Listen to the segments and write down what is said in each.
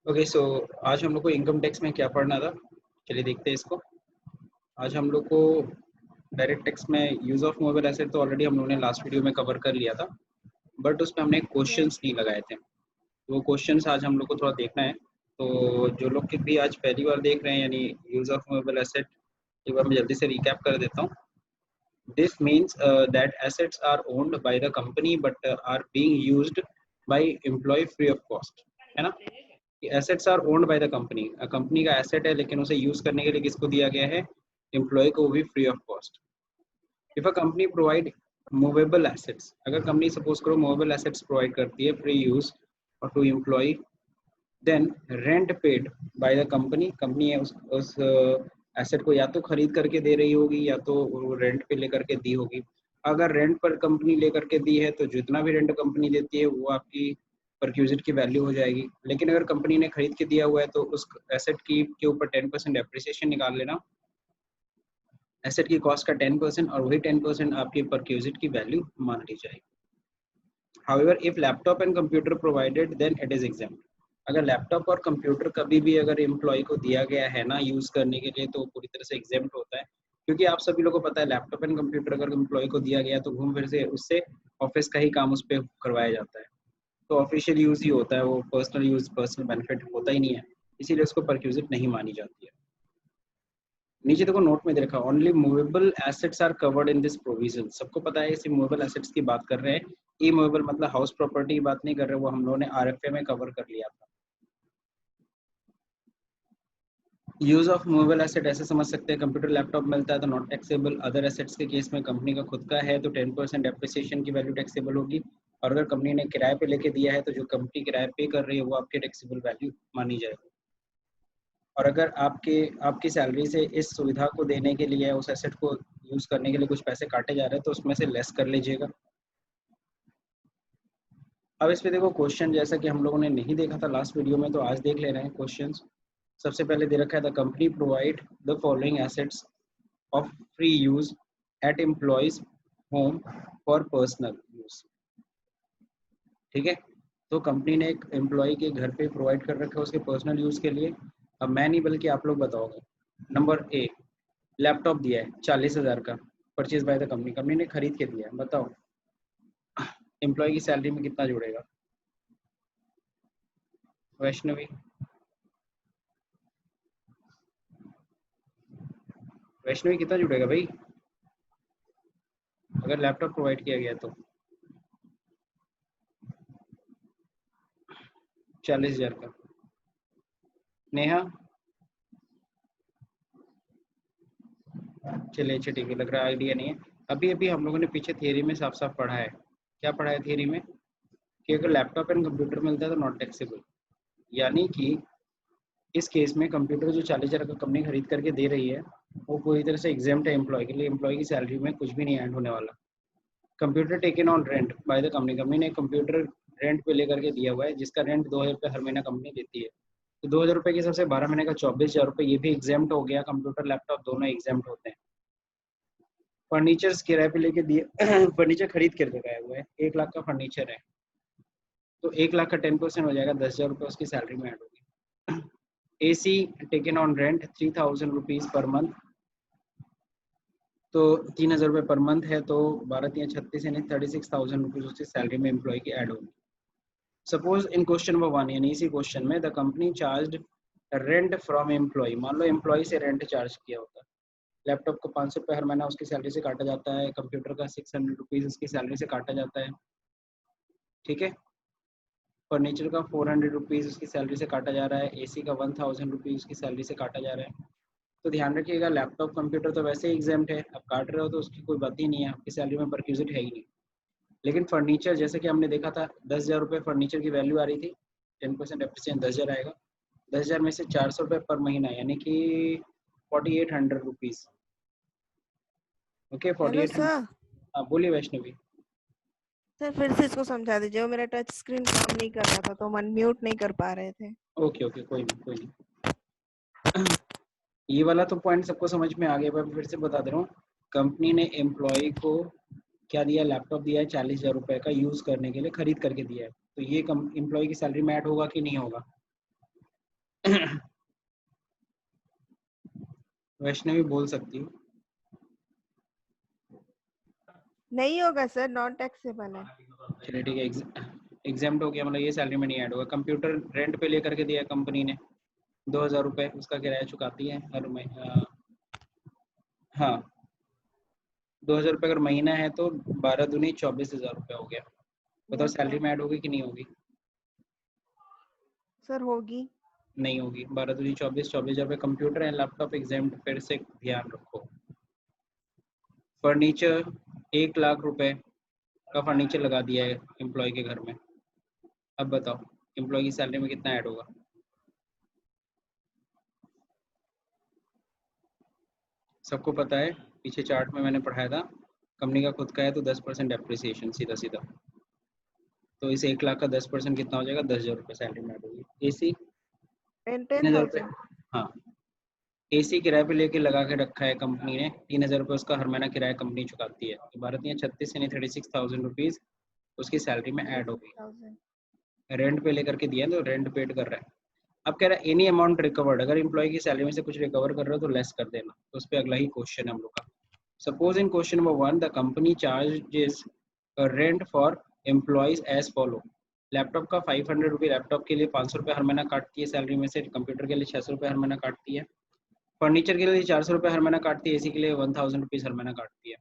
Okay so आज हम लोग को इनकम टैक्स में क्या पढ़ना था। चलिए देखते हैं इसको। आज हम लोग को डायरेक्ट टैक्स में यूज़ ऑफ मूवेबल एसेट तो ऑलरेडी हम लोगों ने लास्ट वीडियो में कवर कर लिया था, बट उसमें हमने यस। क्वेश्चंस नहीं लगाए थे। तो वो क्वेश्चंस आज हम लोग को थोड़ा देखना है। तो जो लोग कि भी आज पहली बार देख रहे हैं यानी यूज़ ऑफ मूवेबल एसेट, एक बार मैं जल्दी से रिकैप कर देता हूँ। This means that assets are owned by the company but are being used by employee free of cost, है ना। Assets are owned by the company, company का एसेट है लेकिन उसे यूज करने के लिए किसको दिया गया है, एम्प्लॉय को भी free of cost. If a company provide movable assets, अगर कंपनी सपोज करो मूवेबल एसेट्स प्रोवाइड करती है फ्री यूज और to employee, then rent paid by the company, company है उस एसेट को या तो खरीद करके दे रही होगी या तो वो रेंट पे लेकर के दी होगी। अगर रेंट पर कंपनी लेकर के दी है तो जितना भी रेंट कंपनी देती है वो आपकी परक्यूजिट की वैल्यू हो जाएगी। लेकिन अगर कंपनी ने खरीद के दिया हुआ है तो उस एसेट की के ऊपर 10% डेप्रिसिएशन निकाल लेना, एसेट की कॉस्ट का 10%, और वही 10% आपकी परक्यूजिट की वैल्यू मान ली जाएगी। However, if laptop and computer provided, then it is exempt. अगर लैपटॉप और कंप्यूटर कभी भी अगर एम्प्लॉय को दिया गया है ना यूज करने के लिए तो पूरी तरह से एग्जेम्प्ट होता है, क्योंकि आप सभी लोगों को पता है लैपटॉप एंड कंप्यूटर अगर एम्प्लॉय को दिया गया तो घूम फिर से उससे ऑफिस का ही काम उस पर करवाया जाता है। तो ऑफिशियल यूज ही होता है, वो पर्सनल यूज पर्सनल बेनिफिट होता ही नहीं है, इसीलिए उसको परक्यूजिट नहीं मानी जाती है। नीचे देखो नोट में दे रखा only movable assets are covered in this provision. सबको पता है इसी मूवेबल एसेट्स की बात कर रहे हैं। ई मूवेबल मतलब हाउस प्रॉपर्टी की बात नहीं कर रहे, वो हम लोगों ने आरएफए में कवर कर लिया था। यूज ऑफ मूवेबल एसेट ऐसे समझ सकते हैं, कंप्यूटर लैपटॉप मिलता है तो नॉट टैक्सेबल। अदर एसेट्स के केस में कंपनी का खुद का है तो 10% डेप्रिसिएशन की वैल्यू टैक्सेबल होगी, और अगर कंपनी ने किराए पे लेके दिया है तो जो कंपनी किराया पे कर रही है वो आपके टैक्सेबल वैल्यू मानी जाएगी। और अगर आपकी सैलरी से इस सुविधा को देने के लिए उस एसेट को यूज करने के लिए कुछ पैसे काटे जा रहे हैं तो उसमें से लेस कर लीजिएगा। अब इस पे देखो क्वेश्चन, जैसा कि हम लोगों ने नहीं देखा था लास्ट वीडियो में तो आज देख ले रहे हैं क्वेश्चंस। सबसे पहले दे रखा है the company provide the following assets of free use at employees home for personal use. ठीक है, तो कंपनी ने एक एम्प्लॉय के घर पे प्रोवाइड कर रखा है उसके पर्सनल यूज के लिए। अब मैं नहीं बल्कि आप लोग बताओगे। नंबर ए, लैपटॉप दिया है 40,000 का, purchase by the company, company ने खरीद के दिया है। बताओ एम्प्लॉय की सैलरी में कितना जुड़ेगा? वैष्णवी, वैष्णवी कितना जुड़ेगा भाई अगर लैपटॉप प्रोवाइड किया गया तो? 40,000 का। नेहा, चलिए अच्छा ठीक है, लग रहा है आइडिया नहीं है। अभी अभी हम लोगों ने पीछे थियरी में साफ साफ पढ़ा है। क्या पढ़ा है थियरी में? कि अगर लैपटॉप एंड कंप्यूटर मिलता है तो नॉट टैक्सेबल, यानी कि इस केस में कंप्यूटर जो 40,000 का कंपनी खरीद करके दे रही है वो पूरी तरह से एग्जाम्प्ट है एम्प्लॉय के लिए, एम्प्लॉय की सैलरी में कुछ भी नहीं ऐड होने वाला। Computer taken on rent bye the company, company ने कंप्यूटर रेंट पे लेकर के दिया हुआ है जिसका रेंट 2,000 रुपये हर महीना कंपनी देती है। तो 2,000 रुपये के हिसाब से 12 महीने का 24,000 रुपये ये भी एग्जाम्प्ट हो गया, कंप्यूटर लैपटॉप दोनों एग्जाम्प्ट होते हैं। फर्नीचर्स किराए पे लेके दिए फर्नीचर खरीद कर लगाया हुआ है, 1 लाख का फर्नीचर है तो 1 लाख का 10% हो जाएगा, 10,000 रुपये उसकी सैलरी में ऐड होगी। AC taken on rent 3,000 rupees per month, तो 3,000 रुपये पर मंथ है तो 12×3 = 36 यानी 36,000 रुपीज उसकी सैलरी में एम्प्लॉय की ऐड होगी। सपोज इन क्वेश्चन नंबर 1 यानी इसी क्वेश्चन में the company charge rent from employ, मान लो एम्प्लॉय से रेंट चार्ज किया होता है। लैपटॉप को 500 रुपये हर महीना उसकी सैलरी से काटा जाता है, कंप्यूटर का 600 रुपीज़ उसकी सैलरी से काटा जाता है। ठीक है, फर्नीचर का 400 रुपीज़ उसकी सैलरी से काटा जा रहा है, AC का 1,000 रुपीज़ उसकी सैलरी से काटा जा रहा है। तो ध्यान रखिएगा लैपटॉप कंप्यूटर तो वैसे ही एग्जाम्प्ट है, आप काट रहे हो तो उसकी कोई बात ही नहीं है, आपकी सैलरी में परक्यूजिट है ही नहीं। लेकिन फर्नीचर जैसे कि हमने देखा था 10,000 रुपये फर्नीचर की वैल्यू आ रही थी, 10% डेप्रिसिएशन 10,000 आएगा, 10,000 में से 400 रुपये पर महीना यानी कि 4,800 रुपीज़। Okay hello 4,800। सर। हाँ बोलिए वैष्णवी। सर फिर से इसको समझा दीजिए, वो मेरा टच स्क्रीन काम नहीं कर रहा था तो हम अनम्यूट नहीं कर पा रहे थे। ओके ओके कोई नहीं कोई नहीं। ये वाला तो पॉइंट सबको समझ में आ गया, मैं फिर से बता दे रहा हूँ। कंपनी ने एम्प्लॉय को क्या दिया, लैपटॉप दिया है 40,000 रुपये का यूज़ करने के लिए, खरीद करके दिया है, तो ये एम्प्लॉय की सैलरी में ऐड होगा कि नहीं होगा? वैष्णवी बोल सकती हूँ। नहीं होगा सर, नॉन टैक्सेबल है। चलिए ठीक है, एग्जाम्प्ट हो गया, मतलब ये सैलरी में नहीं ऐड होगा। कंप्यूटर रेंट पे लेकर के दिया कंपनी ने 2000 रुपये, उसका किराया चुकाती है हर महीने। हाँ 2000 रुपये अगर महीना है तो 12 दूनी 24,000 रुपये हो गया। बताओ यस सैलरी सर। में ऐड होगी कि नहीं होगी? सर होगी। नहीं होगी। 12 दूनी 24,000 रुपये। कंप्यूटर एंड लैपटॉप एग्जाम्प्ट, फिर से ध्यान रखो। फर्नीचर 1,00,000 रुपए का फर्नीचर लगा दिया है एम्प्लॉय के घर में। अब बताओ एम्प्लॉय की सैलरी में कितना ऐड होगा? सबको पता है, पीछे चार्ट में मैंने पढ़ाया था। कंपनी का खुद का है तो 10% डेप्रिसिएशन सीधा सीधा। तो इस 1,00,000 का 10% कितना हो जाएगा? 10,000 रुपये सैलरी में ऐड होगी। AC 3,000 रुपये। 10,000। हाँ AC किराए पे लेके लगा के रखा है कंपनी ने, 3,000 रुपये उसका हर महीना किराया कंपनी चुकाती है। तो 36 यानी 36,000 रुपीज़ उसकी सैलरी में ऐड हो गई। 36,000। रेंट पे लेकर के दिया है तो रेंट पेड कर रहा है। अब कह रहा है एनी अमाउंट रिकवर्ड, अगर एम्प्लॉय की सैलरी में से कुछ रिकवर कर रहे हो तो लेस कर देना। तो उस पर अगला ही क्वेश्चन है हम लोग का। Suppose in question number 1 the company charges rent for employees as follow. Laptop का 500 रुपये, लैपटॉप के लिए 500 रुपये हर महीना काटती है सैलरी में से। कंप्यूटर के लिए 600 रुपये हर महीना काटती है। फर्नीचर के लिए 400 रुपये हर महीना काटती है। AC के लिए 1000 रुपीज़ हर महीना काटती है।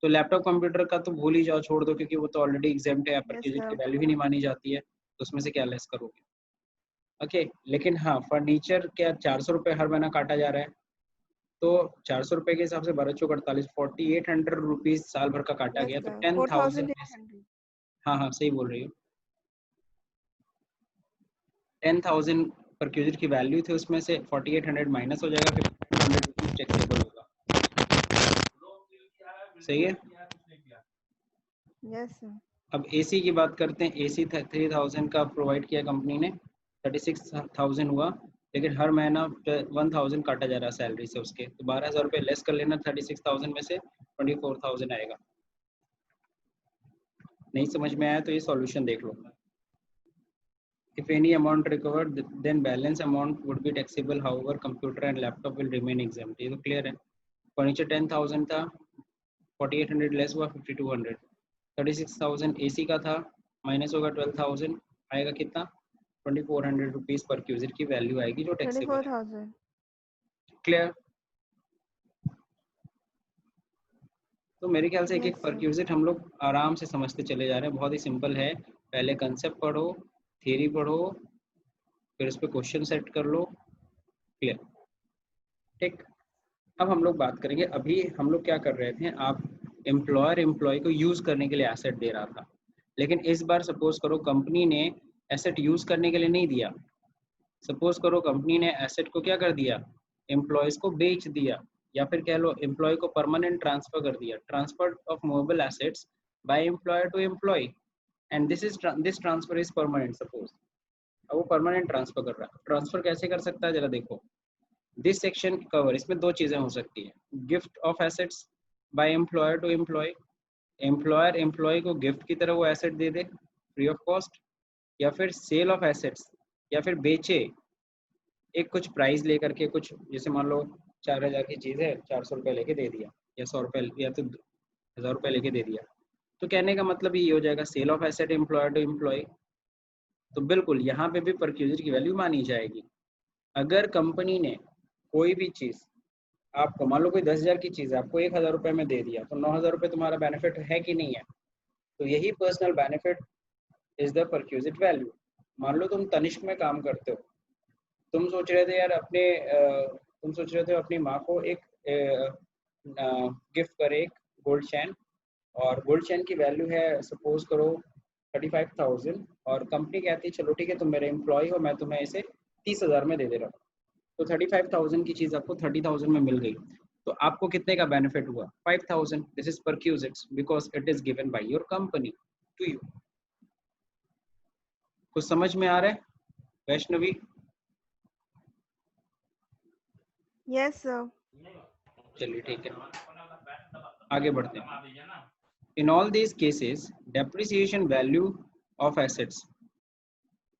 तो लैपटॉप कंप्यूटर का तो भूल ही जाओ, छोड़ दो, क्योंकि वो तो ऑलरेडी एग्जाम्प्ट है, यस परचेज की सर। वैल्यू ही नहीं मानी जाती है। तो उसमें से क्या लेस करोगे? ओके लेकिन हाँ फर्नीचर क्या 400 रुपये हर महीना काटा जा रहा है, तो 400 रुपये के हिसाब से 12 चौक 48, 4800 रुपीज साल भर का काटा यस गया। तो सर, 10,000 4,800। हाँ हाँ सही बोल रही हो। 10,000 पर क्यूजिट की वैल्यू थी, उसमें से 4800 माइनस हो जाएगा, फिर 500 रुपीज टैक्सेबल होगा। सही है। Yes sir. अब AC की बात करते हैं। AC 3,000 का प्रोवाइड किया कंपनी ने, 36,000 हुआ, लेकिन हर महीना 1,000 काटा जा रहा है सैलरी से उसके। तो 12,000 रुपये लेस कर लेना 36,000 में से, 24,000 आएगा। नहीं समझ में आया तो ये सॉल्यूशन देख लो। If any amount recovered, then balance amount would be taxable. However, computer and laptop will remain exempt. ये तो क्लियर है। फर्नीचर 10,000 था, 4800 लेस हुआ 5200। 36,000 AC का था, माइनस होगा 12,000, आएगा कितना? 2400 रुपीज पर क्यूजिट की वैल्यू आएगी जो टैक्सेबल है। 24,000। क्लियर? तो मेरे ख्याल से एक एक यस पर सर। क्यूजिट हम लोग आराम से समझते चले जा रहे हैं। बहुत ही सिंपल है। पहले कंसेप्ट पढ़ो, थियरी पढ़ो, फिर उस पर क्वेश्चन सेट कर लो। क्लियर? ठीक। अब हम लोग बात करेंगे, अभी हम लोग क्या कर रहे थे, आप एम्प्लॉयर एम्प्लॉय को यूज करने के लिए एसेट दे रहा था, लेकिन इस बार सपोज करो कंपनी ने एसेट यूज करने के लिए नहीं दिया। सपोज करो कंपनी ने एसेट को क्या कर दिया, एम्प्लॉयज को बेच दिया, या फिर कह लो एम्प्लॉय को परमानेंट ट्रांसफर कर दिया। Transfer of movable assets by employer to employee, and this transfer is permanent. Suppose अब वो परमानेंट ट्रांसफर कर रहा है। ट्रांसफर कैसे कर सकता है जरा देखो। दिस सेक्शन कवर, इसमें दो चीजें हो सकती है। Gift of assets by employer to employee, employer employee को गिफ्ट की तरह वो एसेट दे दे फ्री ऑफ कॉस्ट, या फिर सेल ऑफ एसेट्स, या फिर बेचे एक कुछ प्राइस लेकर के, कुछ जैसे मान लो 4,000 की चीज है, 400 रुपये लेके दे दिया, या 100 रुपये, या तो 1,000 रुपये लेके दे दिया। तो कहने का मतलब ये हो जाएगा sale of asset employer to employee. तो बिल्कुल यहाँ पे भी परक्यूजर की वैल्यू मानी जाएगी। अगर कंपनी ने कोई भी चीज आपको, मान लो कोई 10,000 की चीज है, आपको 1,000 रुपये में दे दिया, तो 9,000 रुपये तुम्हारा बेनिफिट है कि नहीं है? तो यही personal benefit is the perquisite value. मान लो तुम तनिष्क में काम करते हो, तुम सोच रहे थे यार अपने तुम सोच रहे थे अपनी माँ को एक गिफ्ट करे एक गोल्ड चैन, और गोल्ड चैन की वैल्यू है सपोज करो 35,000, और कंपनी कहती है चलो ठीक है तुम मेरे एम्प्लॉय हो, मैं तुम्हें इसे 30,000 में दे दे रहा हूँ। तो 35,000 की चीज आपको 30,000 में मिल गई। तो आपको कितने का बेनिफिट हुआ? 5,000। This is perquisite because it is given by your company to you. कुछ समझ में आ रहा है वैष्णवी? Yes sir. चलिए ठीक है, आगे बढ़ते हैं। In all these cases, depreciation value of assets,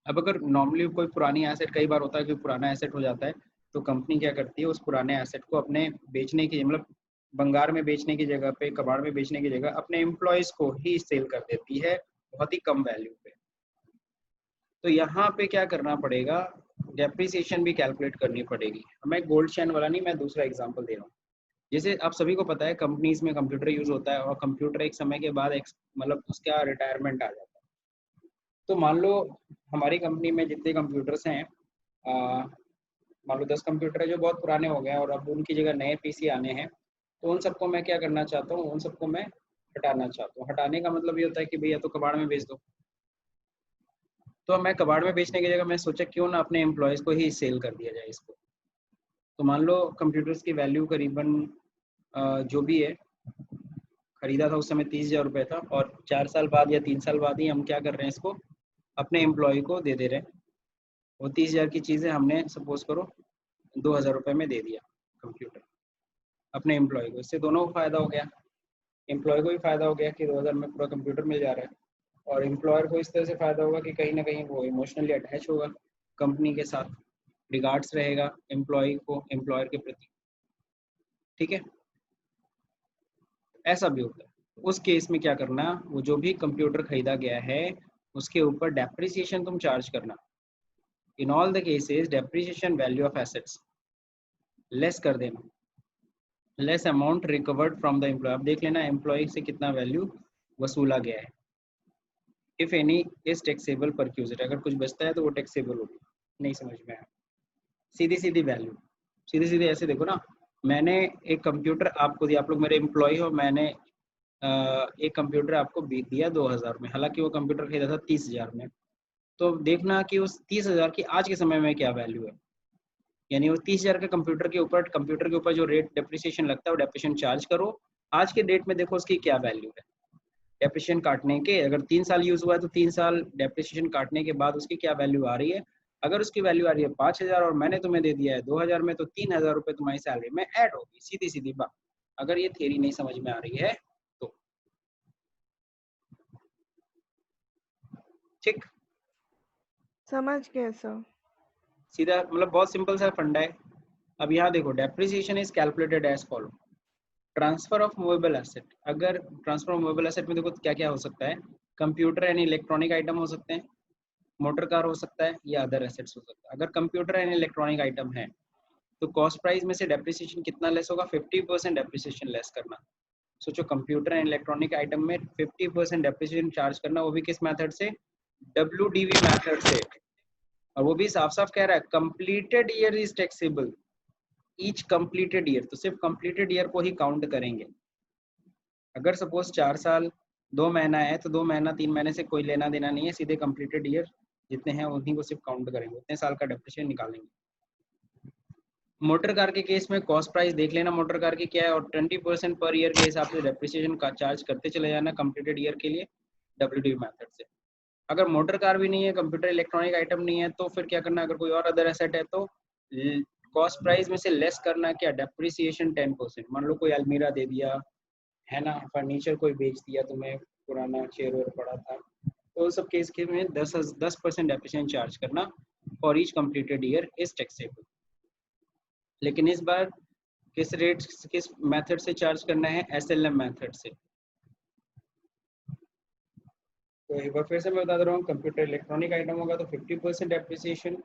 अब अगर नॉर्मली कोई पुरानी एसेट, कई बार होता है कि पुराना एसेट हो जाता है, तो कंपनी क्या करती है, उस पुराने एसेट को अपने बेचने की, मतलब भंगार में बेचने की जगह पे, कबाड़ में बेचने की जगह अपने एम्प्लॉयज को ही सेल कर देती है बहुत ही कम वैल्यू पे। तो यहाँ पे क्या करना पड़ेगा, डेप्रिसिएशन भी कैलकुलेट करनी पड़ेगी। मैं गोल्ड चैन वाला नहीं, मैं दूसरा एग्जांपल दे रहा हूँ। जैसे आप सभी को पता है कंपनीज में कंप्यूटर यूज होता है, और कंप्यूटर एक समय के बाद मतलब उसका रिटायरमेंट आ जाता है। तो मान लो हमारी कंपनी में जितने कंप्यूटर्स हैं, मान लो 10 कंप्यूटर है जो बहुत पुराने हो गए हैं और अब उनकी जगह नए पीसी आने हैं, तो उन सबको मैं क्या करना चाहता हूँ, उन सबको मैं हटाना चाहता हूँ। हटाने का मतलब ये होता है कि भैया तो कबाड़ में बेच दो। तो मैं कबाड़ में बेचने की जगह मैं सोचा क्यों ना अपने एम्प्लॉयज़ को ही सेल कर दिया जाए इसको। तो मान लो कंप्यूटर्स की वैल्यू करीबन जो भी है, खरीदा था उस समय 30,000 रुपये था, और 4 साल बाद या 3 साल बाद ही हम क्या कर रहे हैं, इसको अपने एम्प्लॉय को दे रहे हैं। वो 30,000 की चीज़ें हमने सपोज करो 2,000 रुपये में दे दिया कंप्यूटर अपने एम्प्लॉय को। इससे दोनों को फ़ायदा हो गया, एम्प्लॉय को भी फ़ायदा हो गया कि 2,000 में पूरा कंप्यूटर मिल जा रहा है, और एम्प्लॉयर को इस तरह से फ़ायदा होगा कि कहीं ना कहीं वो इमोशनली अटैच होगा कंपनी के साथ, रिगार्ड्स रहेगा एम्प्लॉय को एम्प्लॉयर के प्रति। ठीक है, ऐसा भी होता है। उस केस में क्या करना, वो जो भी कंप्यूटर खरीदा गया है उसके ऊपर डेप्रिसिएशन तुम चार्ज करना। In all the cases depreciation value of assets less कर देना, less amount recovered from the employee. अब देख लेना एम्प्लॉय से कितना वैल्यू वसूला गया है। इफ एनी इज टैक्सेबल पर क्यूजर, अगर कुछ बचता है तो वो टैक्सेबल होगी। नहीं समझ में आया, सीधी सीधी वैल्यू, सीधे सीधे ऐसे देखो ना, मैंने एक कंप्यूटर आपको दिया, आप लोग मेरे एम्प्लॉय हो, मैंने एक कंप्यूटर आपको दिया 2,000 में, हालांकि वो कंप्यूटर खरीदा था 30,000 में। तो देखना कि उस 30,000 की आज के समय में क्या वैल्यू है, यानी वो 30,000 के कंप्यूटर के ऊपर जो रेट डेप्रिसिएशन लगता है वो डेप्रिसिएशन चार्ज करो। आज के डेट में देखो उसकी क्या वैल्यू है, डेप्रिसिएशन काटने के, अगर 3 साल यूज हुआ है तो 3 साल डेप्रिसिएशन काटने के बाद उसकी क्या वैल्यू आ रही है। अगर उसकी वैल्यू आ रही है 5,000 और मैंने तुम्हें दे दिया है 2,000 में, तो 3,000 रुपये तुम्हारी सैलरी में ऐड होगी, सीधी सीधी बात। अगर ये थ्योरी नहीं समझ में आ रही है तो ठीक, समझ गए सर। सीधा मतलब बहुत सिंपल सा फंडा है। अब यहाँ देखो depreciation is calculated as follow. Transfer of movable asset, अगर ट्रांसफर ऑफ मूवेबल एसेट में देखो क्या क्या हो सकता है, कंप्यूटर यानी इलेक्ट्रॉनिक आइटम हो सकते हैं, मोटर कार हो सकता है, या अदर एसेट्स हो सकता है। अगर कंप्यूटर एंड इलेक्ट्रॉनिक आइटम है तो कॉस्ट प्राइस में से डेप्रिसिएशन कितना लेस होगा, 50% डेप्रिसिएशन लेस करना। सोचो कंप्यूटर एंड इलेक्ट्रॉनिक आइटम में 50% डेप्रिसिएशन चार्ज करना, वो भी किस मेथड से, WDV मेथड से। और वो भी साफ साफ कह रहा है completed year is taxable, each completed year, तो सिर्फ कंप्लीटेड ईयर को ही काउंट करेंगे। अगर सपोज 4 साल 2 महीना है तो 2 महीना 3 महीने से कोई लेना देना नहीं है, सीधे कंप्लीटेड ईयर जितने हैं उन्हीं को सिर्फ काउंट करेंगे, उतने साल का डेप्रिसिएशन निकालेंगे। मोटर कार के केस में कॉस्ट प्राइस देख लेना मोटर कार की क्या है, और 20% पर ईयर के हिसाब से डेप्रिसिएशन का चार्ज करते चले जाना कंप्लीटेड ईयर के लिए WDV मेथड से। अगर मोटर कार भी नहीं है, कंप्यूटर इलेक्ट्रॉनिक आइटम नहीं है, तो फिर क्या करना, अगर कोई और अदर एसेट है तो कॉस्ट प्राइस में से लेस करना क्या, डेप्रिसिएशन 10%। मान लो कोई अलमीरा दे दिया है ना, फर्नीचर कोई बेच दिया तुम्हें, पुराना चेयर वेयर पड़ा था, तो सब केस के में 10% डेप्रिसिएशन चार्ज करना for each completed year is taxable. लेकिन इस बार किस रेट किस मेथड से चार्ज करना है, SLM मेथड से। तो एक बार फिर से मैं बता दे रहा हूँ, कंप्यूटर इलेक्ट्रॉनिक आइटम होगा तो 50% डेप्रिसिएशन,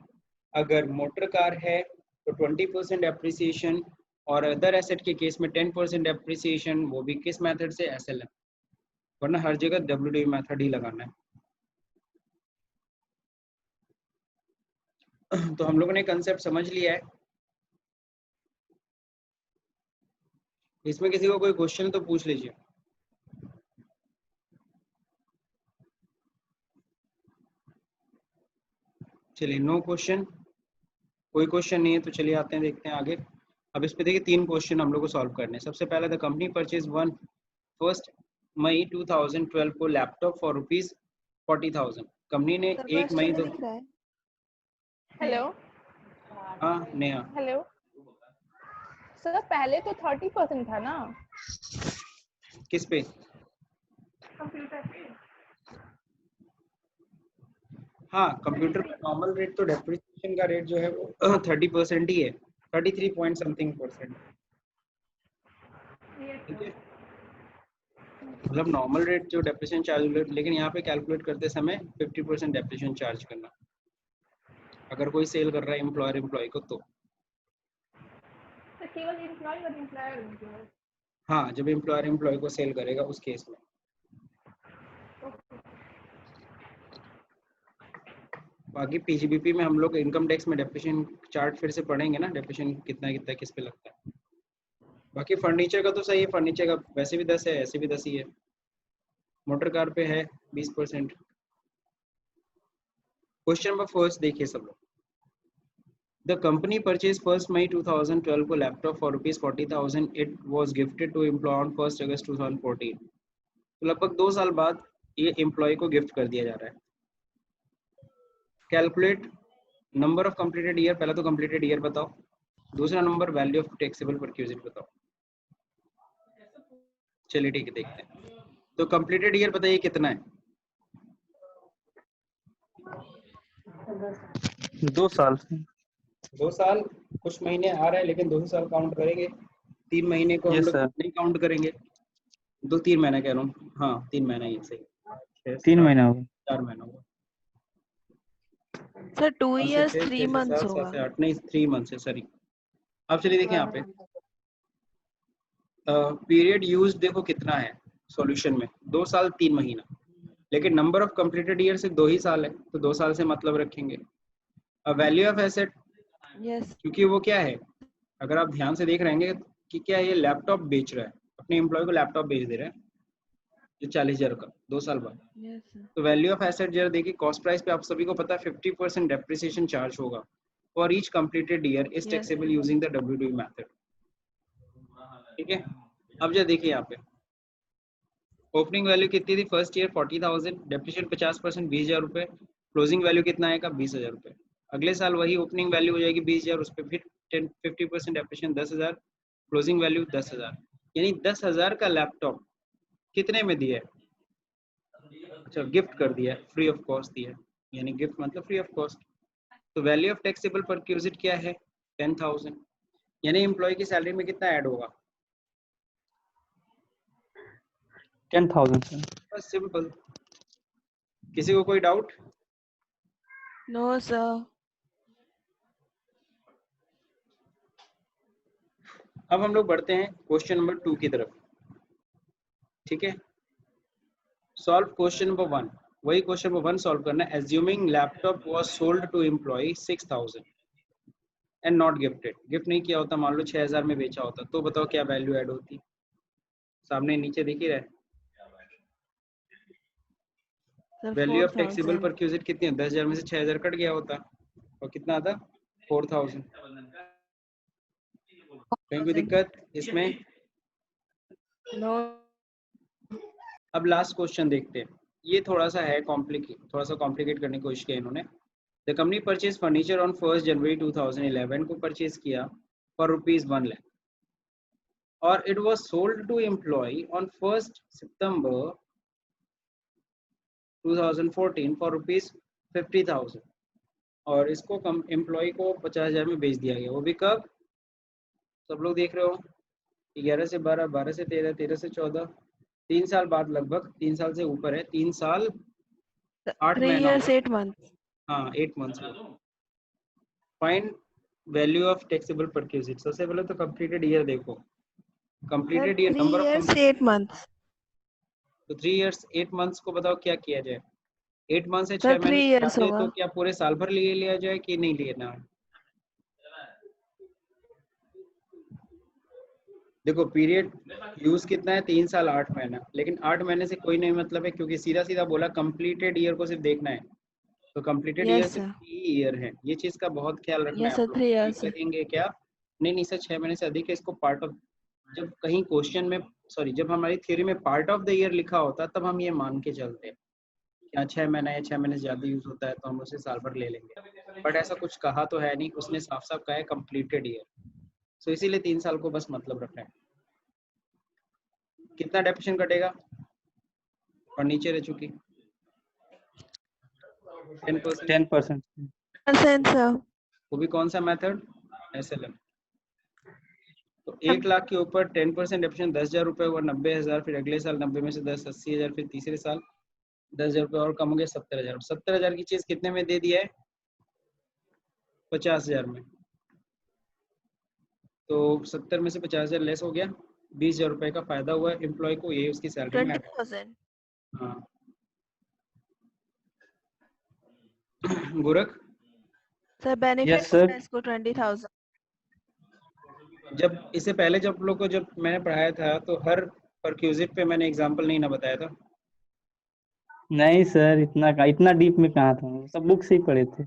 अगर मोटर कार है तो 20% डेप्रिसिएशन, और अदर एसेट के केस में 10% डेप्रिसिएशन, वो भी किस मेथड से, SLM। वरना हर जगह WDV मेथड ही लगाना है। तो हम लोगों ने कंसेप्ट समझ लिया है। इसमें किसी को कोई क्वेश्चन तो पूछ लीजिए। चलिए, नो क्वेश्चन, कोई क्वेश्चन नहीं है तो चलिए आते हैं, देखते हैं आगे। अब इस पे देखिए 3 क्वेश्चन हम लोग को सॉल्व करने हैं। सबसे पहला, द कंपनी परचेज 1 मई 2012 को लैपटॉप फॉर ₹40,000। कंपनी ने सर 1 मई क्वेश्चन तो दिख रहा है। हेलो हाँ नेहा, हेलो सर, पहले तो 30% था ना किस पे, कंप्यूटर पे। हाँ, कंप्यूटर पे नॉर्मल रेट तो डेप्रिसिएशन का रेट जो है वो 30% ही है, 33 पॉइंट समथिंग %। ठीक है, मतलब नॉर्मल रेट जो डेप्रिसिएशन चार्ज, लेकिन यहाँ पे कैलकुलेट करते समय 50% डेप्रिसिएशन चार्ज करना अगर कोई सेल कर रहा है एम्प्लॉयर एम्प्लॉय को तो। केवल एम्प्लॉय और एम्प्लॉयर। हाँ, जब एम्प्लॉयर एम्प्लॉय को सेल करेगा उस केस में। बाकी पीजीबीपी में हम लोग इनकम टैक्स में डेप्रिसिएशन चार्ट फिर से पढ़ेंगे ना, डेप्रिसिएशन कितना कितना किस पे लगता है। बाकी फर्नीचर का तो सही है, फर्नीचर का वैसे भी 10 है, ऐसे भी 10 ही है। मोटर कार पे है 20%। क्वेश्चन नंबर फर्स्ट देखिए सब लोग। द कंपनी परचेज 1 मई 2012 को laptop for ₹40,000। It was gifted to employee on 1 अगस्त 2014। तो लगभग 2 साल बाद ये एम्प्लॉय को गिफ्ट कर दिया जा रहा है। Calculate number of completed year. पहला तो कंप्लीटेड ईयर बताओ, दूसरा number value of taxable perquisite बताओ। चलिए ठीक है, देखते हैं। तो कंप्लीटेड ईयर बताइए कितना है? 2 साल। 2 साल कुछ महीने आ रहे हैं, लेकिन 2 साल काउंट करेंगे। 3 महीने को हम यस लोग सर, नहीं काउंट करेंगे। 2-3 महीना कह रहा हूँ, हाँ 3 महीना ही सही। 3 महीना होगा। 4 महीना होगा सर 2 5 से इयर्स 6 3 6 से मंथ्स 7 7 होगा। से 8 नहीं 3 मंथ है सॉरी। अब चलिए देखिए यहाँ पे पीरियड यूज देखो कितना है सॉल्यूशन में, 2 साल 3 महीना, लेकिन नंबर ऑफ कंप्लीटेड ईयर से 2 ही साल है तो 2 साल से मतलब रखेंगे। वैल्यू ऑफ एसेट, यस क्योंकि वो क्या है, अगर आप ध्यान से देख रहे हैं कि क्या ये लैपटॉप बेच रहा है, अपने एम्प्लॉय को लैपटॉप बेच दे रहा है जो 40,000 का 2 साल बाद। यस सर तो वैल्यू ऑफ एसेट जरा देखिए, कॉस्ट प्राइस पे आप सभी को पता है 50% डेप्रिसिएशन चार्ज होगा for each completed year is Yes. Taxable using the WDV method. ठीक है, अब जरा देखिए यहाँ पे ओपनिंग वैल्यू कितनी थी फर्स्ट ईयर 40,000, डेप्रिसिएशन 50% 20,000 रुपये, क्लोजिंग वैल्यू कितना आएगा 20,000 रुपये। अगले साल वही ओपनिंग वैल्यू हो जाएगी 20,000, उस पर फिर 50% डेप्रिसिएशन 10,000, क्लोजिंग वैल्यू 10,000, यानी 10,000 का लैपटॉप कितने में दिया है? अच्छा, गिफ्ट कर दिया, फ्री ऑफ कॉस्ट दिया, यानी गिफ्ट मतलब फ्री ऑफ कॉस्ट। तो वैल्यू ऑफ टैक्सेबल परक्यूजिट क्या है 10,000, यानी एम्प्लॉय की सैलरी में कितना ऐड होगा? 10,000 सर। बस सिंपल। किसी को कोई डाउट? No sir. अब हम लोग बढ़ते हैं क्वेश्चन नंबर 2 की तरफ। ठीक है, सॉल्व क्वेश्चन नंबर 1। वही क्वेश्चन नंबर 1 सॉल्व करना है। Assuming laptop was sold to employee 6,000 and not gifted. Gift नहीं किया होता, मान लो 6,000 में बेचा होता, तो बताओ क्या वैल्यू ऐड होती? सामने नीचे दिख ही रहा है। Sir value of taxable 4,000 perquisite कितनी है? 10,000 में से 6,000 कट गया होता और कितना आता? 4,000। कहीं कोई दिक्कत इसमें? नो। अब लास्ट क्वेश्चन देखते हैं। ये थोड़ा सा कॉम्प्लिकेट करने की कोशिश की इन्होंने। The company purchase furniture on 1 जनवरी 2011 को परचेज किया फॉर ₹1 लाख और it was sold to employee on 1 सितंबर 2014 फॉर ₹50,000 और इसको एम्प्लॉय को 50,000 में बेच दिया गया। वो भी कब? सब लोग देख रहे हो, 11 से 12, 12 से 13, 13 से 14, 3 साल बाद, लगभग 3 साल से ऊपर है, 3 साल 8 3 महीना years हुआ। 8 months। हाँ 8 months. Find value of taxable perquisite. सबसे पहले तो कंप्लीटेड ईयर देखो, sir completed year 3 number of years 8 months। तो 3 इयर्स 8 मंथ्स को बताओ क्या किया जाए? 8 मंथ से सर 6 3 महीने years जाते होगा। तो क्या पूरे साल भर लिए लिया जाए कि नहीं लेना है? देखो पीरियड यूज कितना है 3 साल 8 महीना, लेकिन 8 महीने से कोई नहीं मतलब है, क्योंकि सीधा सीधा बोला कंप्लीटेड ईयर को सिर्फ देखना है, तो कंप्लीटेड ईयर यस सिर्फ सर। 3 ईयर है। ये चीज का बहुत ख्याल रखना है यस आप सर लोग। 3 ये years है। कहेंगे क्या नहीं सर 6 महीने से अधिक है, इसको पार्ट ऑफ, जब कहीं क्वेश्चन में सॉरी जब हमारी थ्योरी में पार्ट ऑफ द ईयर लिखा होता तब हम ये मान के चलते हैं क्या 6 महीना या 6 महीने से ज्यादा यूज होता है तो हम उसे साल भर ले लेंगे, बट ऐसा कुछ कहा तो है नहीं, उसने साफ साफ कहा है कंप्लीटेड ईयर, तो इसीलिए 3 साल को बस मतलब रखना है। कितना डेप्रिसिएशन कटेगा? फर्नीचर है चूंकि 10%? 10%। Percent sir. वो भी कौन सा मेथड? SLM। तो 1 लाख के ऊपर 10% डेप्रिसिएशन 10,000 रुपये हुआ, 90,000, फिर अगले साल 90 में से 10 80,000, फिर तीसरे साल 10,000 रुपये और कम हो गया 70,000। 70,000 की चीज कितने में दे दिया है? 50,000 में। तो 70 में से 50,000 लेस हो गया, 20,000 रुपये का फायदा हुआ एम्प्लॉय को, ये उसकी सैलरी में ऐड। 20,000 हाँ Gorakh, sir benefit Yes, sir. इसको 20,000। जब इससे पहले जब लोग को जब मैंने पढ़ाया था तो हर परक्यूजिट पे मैंने एग्जांपल नहीं ना बताया था। नहीं सर, इतना डीप में कहाँ था, सब बुक से ही पढ़े थे।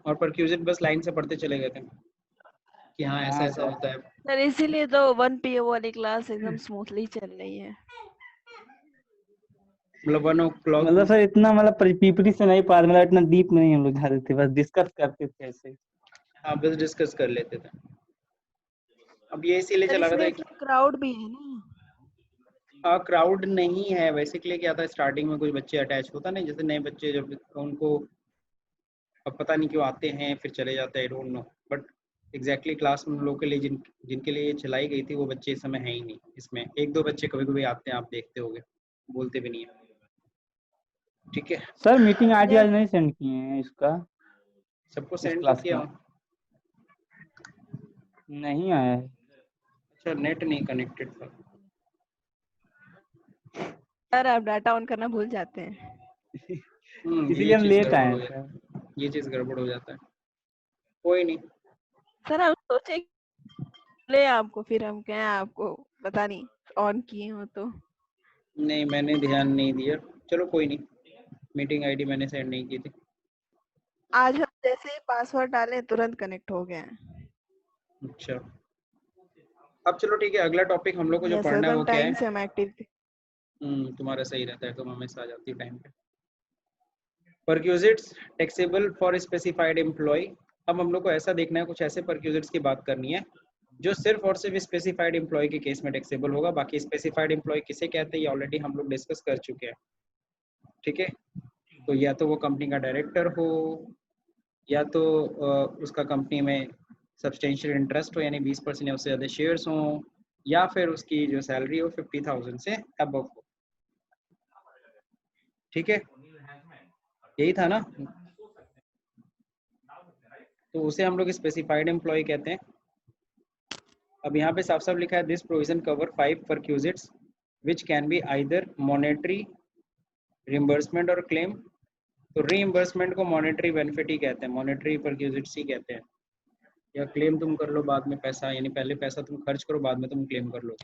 और परक्यूजिट बस लाइन से पढ़ते चले गए थे कि हाँ ऐसा हाँ ऐसा सर। होता है। सर इसीलिए तो 1 PO वाली क्लास एकदम स्मूथली चल रही है। मतलब 1 o'clock मतलब सर इतना पीपीटी से नहीं पढ़ा, इतना डीप में नहीं हम लोग जाते थे, बस डिस्कस करते थे ऐसे। हाँ बस डिस्कस कर लेते थे। अब ये इसीलिए सर चला रहा था इसमें क्राउड भी है ना। हाँ क्राउड नहीं है बेसिकली। क्या था स्टार्टिंग में कुछ बच्चे अटैच होता नहीं, जैसे नए बच्चे जब उनको अब पता नहीं क्यों आते हैं फिर चले जाते हैं, I don't know, but exactly class में लोगों के लिए जिनके लिए चलाई गई थी वो बच्चे इस समय है ही नहीं इसमें। 1-2 बच्चे कभी कभी आते हैं, आप देखते होंगे, बोलते भी नहीं है। ठीक है सर मीटिंग आईडी आज नहीं सेंड किए हैं इसका, सबको इस सेंड तो क्लास किया का हूँ। नहीं आया है। अच्छा नेट नहीं कनेक्टेड था। सर आप डाटा ऑन करना भूल जाते हैं। इसीलिए ये हम चीज लेट गड़बड़ आए हो हैं जाता सर। है, ये चीज गड़बड़ हो जाता है। कोई नहीं, सर हम सोचे ले आपको, फिर हम कहें आपको पता नहीं ऑन किए हो तो। नहीं मैंने ध्यान नहीं दिया, चलो कोई नहीं। मीटिंग आईडी मैंने सेंड नहीं की थी। आज हम जैसे ही पासवर्ड डाले तुरंत कनेक्ट हो गए। अच्छा अब चलो ठीक है, अगला टॉपिक हम लोग को जो यस सर, पढ़ना है एकदम वो क्या टाइम है? से हम एक्टिव थे। तुम्हारा सही रहता है, तुम हमेशा आ जाती है टाइम पे। Perquisites taxable for specified employee. अब हम लोग को ऐसा देखना है, कुछ ऐसे परक्यूजिट्स की बात करनी है जो सिर्फ और सिर्फ स्पेसिफाइड एम्प्लॉय के केस में टैक्सेबल होगा। बाकी स्पेसिफाइड एम्प्लॉय किसे कहते हैं ये ऑलरेडी हम लोग डिस्कस कर चुके हैं। ठीक है, तो या तो वो कंपनी का डायरेक्टर हो, या तो उसका कंपनी में सब्सटेंशियल इंटरेस्ट हो यानी 20% या उससे ज़्यादा शेयर्स हों, या फिर उसकी जो सैलरी हो 50,000 से अबव हो। ठीक है, यही था ना? तो उसे हम लोग स्पेसिफाइड एम्प्लॉय कहते हैं। अब यहाँ पे साफ साफ लिखा है this provision cover 5 perquisites which can be either monetary, reimbursement और क्लेम। तो रीइंबर्समेंट को मॉनेटरी बेनिफिट ही कहते हैं, मॉनेटरी परक्यूजिट्स ही कहते हैं। या क्लेम तुम कर लो बाद में पैसा, यानी पहले पैसा तुम खर्च करो बाद में तुम क्लेम कर लो।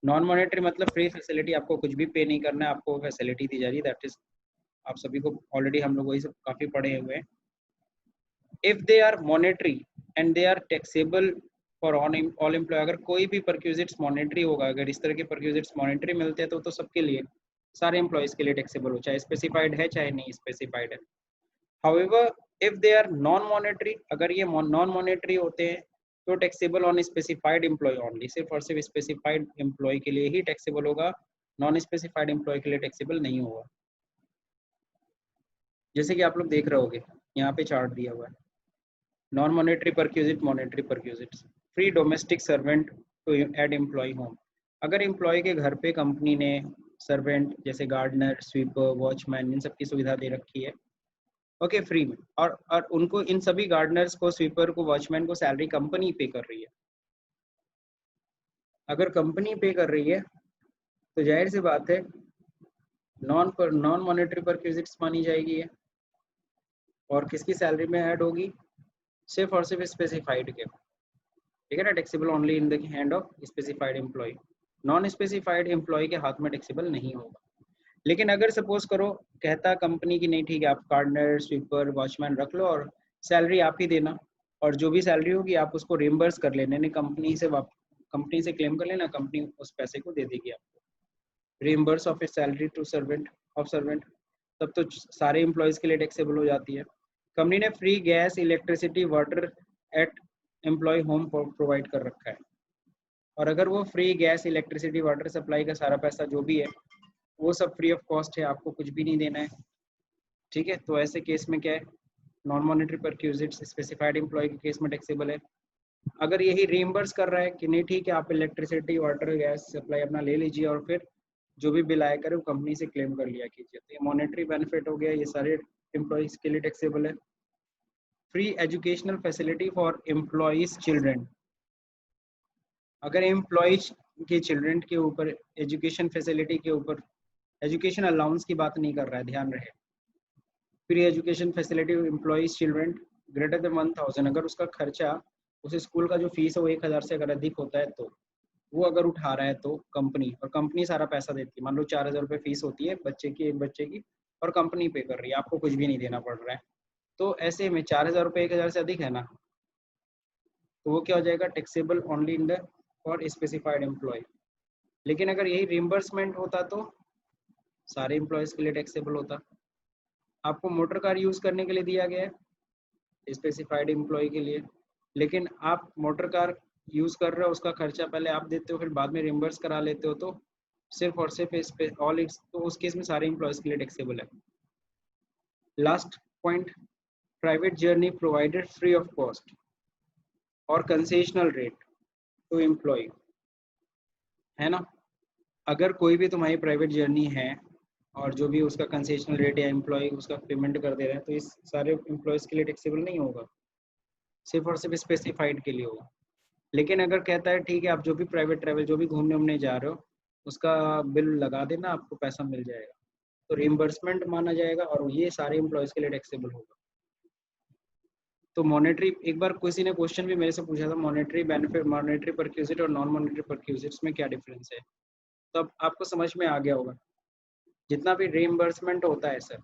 नॉन मॉनेटरी मतलब फ्री फैसिलिटी, आपको कुछ भी पे नहीं करना है, आपको फैसिलिटी दी जा रही है, दैट इज आप सभी को ऑलरेडी हम लोग वही सब काफी पढ़े हुए हैं। If they are monetary and they are taxable for all employee. अगर कोई भी परक्यूजिट्स मॉनेटरी होगा, अगर इस तरह के परक्यूजिट्स मॉनेटरी मिलते हैं तो सबके लिए, सारे एम्प्लॉयज के लिए टैक्सेबल हो, चाहे स्पेसिफाइड है चाहे नहीं स्पेसिफाइड है। However if they are non monetary, अगर ये नॉन मॉनेटरी होते हैं तो taxable on specified employee only, सिर्फ और सिर्फ स्पेसिफाइड एम्प्लॉय के लिए ही टैक्सेबल होगा, नॉन स्पेसिफाइड एम्प्लॉय के लिए टैक्सेबल नहीं होगा। जैसे कि आप लोग देख रहे होगे यहाँ पे चार्ट दिया हुआ है, non monetary perquisite, monetary perquisites, free domestic servant to aid employee home. अगर एम्प्लॉय के घर पे कंपनी ने सर्वेंट जैसे गार्डनर, स्वीपर, वॉचमैन इन सब की सुविधा दे रखी है, ओके फ्री में, और उनको इन सभी गार्डनर्स को, स्वीपर को, वॉचमैन को सैलरी कंपनी पे कर रही है। अगर कंपनी पे कर रही है तो जाहिर सी बात है नॉन मॉनेटरी परक्यूजिट्स मानी जाएगी है, और किसकी सैलरी में ऐड होगी? सिर्फ और सिर्फ स्पेसिफाइड के, ठीक है ना, taxable only in the hand of specified employee. Non specified employ के हाथ में टैक्सेबल नहीं होगा। लेकिन अगर सपोज करो कहता कंपनी की नहीं ठीक है, आप गार्डनर, स्वीपर, वॉचमैन रख लो और सैलरी आप ही देना, और जो भी सैलरी होगी आप उसको रिम्बर्स कर लेना, नहीं कंपनी से क्लेम कर लेना, कंपनी उस पैसे को दे देगी आपको, reimburse of a salary to servant. तब तो सारे एम्प्लॉयज़ के लिए टैक्सेबल हो जाती है। कंपनी ने free gas, electricity, water at employ home provide कर रखा है, और अगर वो free gas, electricity, water supply का सारा पैसा जो भी है वो सब फ्री ऑफ कॉस्ट है, आपको कुछ भी नहीं देना है। ठीक है, तो ऐसे केस में क्या है, non monetary perquisites specified employ के केस में टैक्सेबल है। अगर यही रीइंबर्स कर रहा है कि नहीं ठीक है आप इलेक्ट्रिसिटी वाटर गैस सप्लाई अपना ले लीजिए और फिर जो भी बिल आया करे वो कंपनी से क्लेम कर लिया कीजिए, तो ये मॉनेटरी बेनिफिट हो गया, ये सारे एम्प्लॉयज के लिए टैक्सेबल है। Free educational facility for employees children, अगर एम्प्लॉयज के चिल्ड्रन के ऊपर एजुकेशन फैसिलिटी के ऊपर, एजुकेशन अलाउंस की बात नहीं कर रहा है, ध्यान रहे, free education facility employees children greater than 1000, अगर उसका खर्चा उस स्कूल का जो फीस है वो 1000 से अगर अधिक होता है तो वो अगर उठा रहा है तो कंपनी, और कंपनी सारा पैसा देती है, मान लो 4000 रुपये फीस होती है बच्चे की, एक बच्चे की, और कंपनी पे कर रही है, आपको कुछ भी नहीं देना पड़ रहा है, तो ऐसे में 4000 रुपये 1000 से अधिक है ना, तो वो क्या हो जाएगा, taxable only in the for specified employ. लेकिन अगर यही रिम्बर्समेंट होता तो सारे एम्प्लॉयज़ के लिए टैक्सेबल होता। आपको मोटर कार यूज़ करने के लिए दिया गया है स्पेसिफाइड एम्प्लॉय के लिए, लेकिन आप मोटर कार यूज़ कर रहे हो, उसका खर्चा पहले आप देते हो फिर बाद में रिम्बर्स करा लेते हो, तो सिर्फ और सिर्फ ऑल इट्स, तो उस केस में सारे एम्प्लॉयज़ के लिए टैक्सेबल है। Last point, private journey provided free of cost और कंसेशनल रेट टू एम्प्लॉय, है ना। अगर कोई भी तुम्हारी प्राइवेट जर्नी है और जो भी उसका कंसेशनल रेट या एम्प्लॉय उसका पेमेंट कर दे रहे हैं, तो इस सारे एम्प्लॉयज़ के लिए टैक्सेबल नहीं होगा, सिर्फ और सिर्फ स्पेसिफाइड के लिए होगा। लेकिन अगर कहता है ठीक है आप जो भी प्राइवेट ट्रैवल जो भी घूमने उमने जा रहे हो उसका बिल लगा देना, आपको पैसा मिल जाएगा, तो रिम्बर्समेंट माना जाएगा और ये सारे एम्प्लॉयज़ के लिए टैक्सेबल होगा। तो मॉनेटरी, एक बार किसी ने क्वेश्चन भी मेरे से पूछा था, मॉनेटरी बेनिफिट, मॉनेटरी परक्यूजिट और नॉन मॉनेटरी परक्यूजिट्स में क्या डिफरेंस है, तो अब आपको समझ में आ गया होगा। जितना भी रिम्बर्समेंट होता है सर,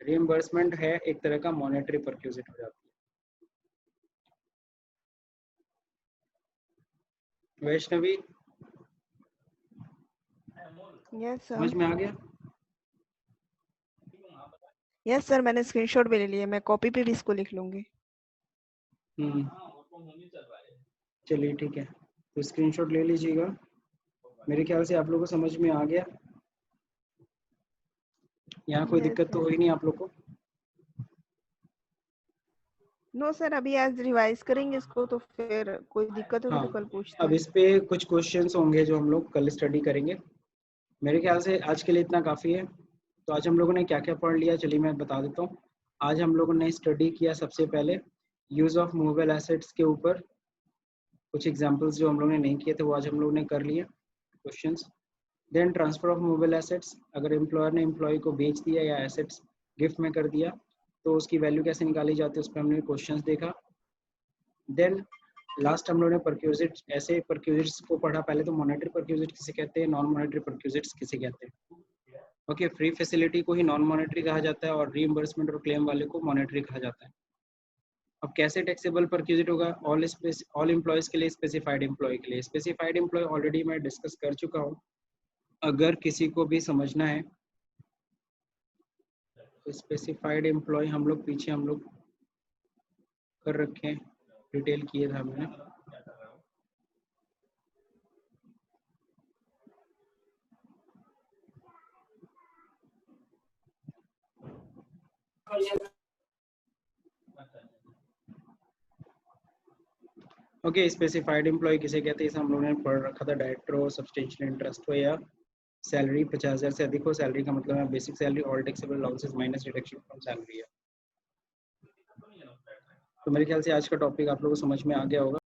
रिम्बर्समेंट है एक तरह का मॉनेटरी परक्यूजिट हो जाती है। वैष्णवी यस समझ सर, में आ गया? यस सर, मैंने स्क्रीनशॉट भी ले लिया, मैं कॉपी पे भी इसको लिख लूंगी। चलिए ठीक है, तो स्क्रीनशॉट ले लीजिएगा। मेरे ख्याल से आप लोगों को समझ में आ गया, यहाँ कोई यस दिक्कत तो सर। हुई नहीं आप लोग को? नो सर, अभी आज रिवाइज करेंगे इसको, तो फिर कोई दिक्कत होगी तो कल हाँ, पूछते अब हैं। इस पे कुछ क्वेश्चंस होंगे जो हम लोग कल स्टडी करेंगे। मेरे ख्याल से आज के लिए इतना काफ़ी है। तो आज हम लोगों ने क्या क्या पढ़ लिया, चलिए मैं बता देता हूँ। आज हम लोगों ने स्टडी किया सबसे पहले यूज़ ऑफ मूवेबल एसेट्स के ऊपर, कुछ एग्जांपल्स जो हम लोगों ने नहीं किए थे वो आज हम लोगों ने कर लिए questions. Then transfer of movable assets, अगर एम्प्लॉयर ने एम्प्लॉय को बेच दिया या एसेट्स गिफ्ट में कर दिया तो उसकी वैल्यू कैसे निकाली जाती है, उस पर हमने क्वेश्चंस देखा। देन लास्ट हम लोगों ने परक्यूजिट, ऐसे परक्यूजिट्स को पढ़ा। पहले तो मॉनेटरी परक्यूजिट किसे कहते हैं, नॉन मॉनेटरी परक्यूजिट्स किसे कहते हैं। ओके, फ्री फैसिलिटी को ही नॉन मॉनेटरी कहा जाता है और रीइंबर्समेंट और क्लेम वाले को मॉनेटरी कहा जाता है। अब कैसे टैक्सेबल परक्यूजिट होगा, ऑल एम्प्लॉयज के लिए, स्पेसिफाइड एम्प्लॉय के लिए। स्पेसिफाइड एम्प्लॉय ऑलरेडी मैं डिस्कस कर चुका हूँ, अगर किसी को भी समझना है तो स्पेसिफाइड एम्प्लॉय हम लोग पीछे हम लोग कर रखे हैं, डिटेल किए था हमने। ओके, स्पेसिफाइड एम्प्लॉय किसे कहते हैं, इसे हम लोगों ने पढ़ रखा था। डायरेक्टर हो, सब्सटेंशियल इंटरेस्ट हो, या सैलरी 50,000 से अधिक हो। सैलरी का मतलब है basic salary, all taxable allowances minus deduction from salary है। तो मेरे ख्याल से आज का टॉपिक आप लोगों को समझ में आ गया होगा।